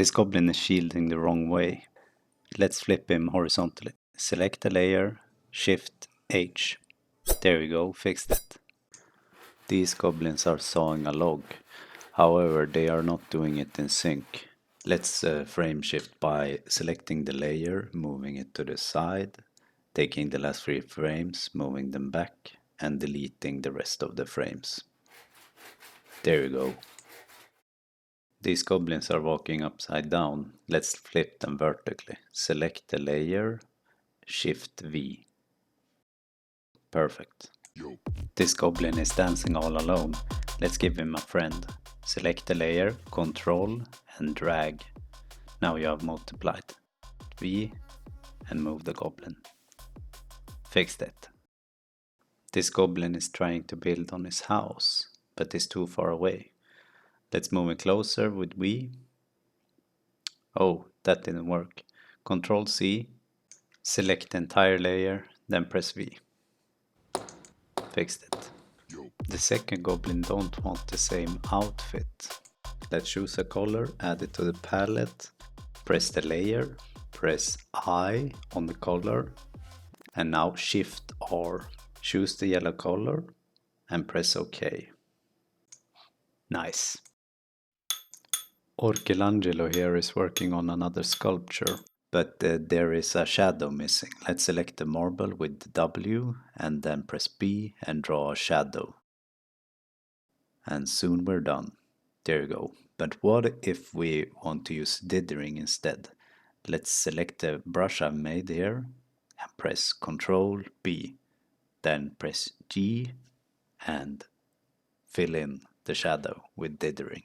This goblin is shielding the wrong way. Let's flip him horizontally. Select a layer, Shift H. There we go, fixed it. These goblins are sawing a log. However, they are not doing it in sync. Let's frame shift by selecting the layer, moving it to the side, taking the last 3 frames, moving them back, and deleting the rest of the frames. There we go. These goblins are walking upside down. Let's flip them vertically. Select the layer, Shift V. Perfect. This goblin is dancing all alone. Let's give him a friend. Select the layer, Control and drag. Now you have multiplied. V and move the goblin. Fixed it. This goblin is trying to build on his house, but is too far away. Let's move it closer with V. Oh, that didn't work. Control C, select the entire layer, then press V. Fixed it. The second goblin don't want the same outfit. Let's choose a color, add it to the palette, press the layer, press I on the color, and now Shift R. Choose the yellow color and press OK. Nice. Orchelangelo here is working on another sculpture, but there is a shadow missing. Let's select the marble with W and then press B and draw a shadow. And soon we're done. There you go. But what if we want to use dithering instead? Let's select the brush I've made here and press Ctrl B. Then press G and fill in the shadow with dithering.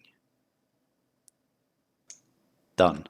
Done.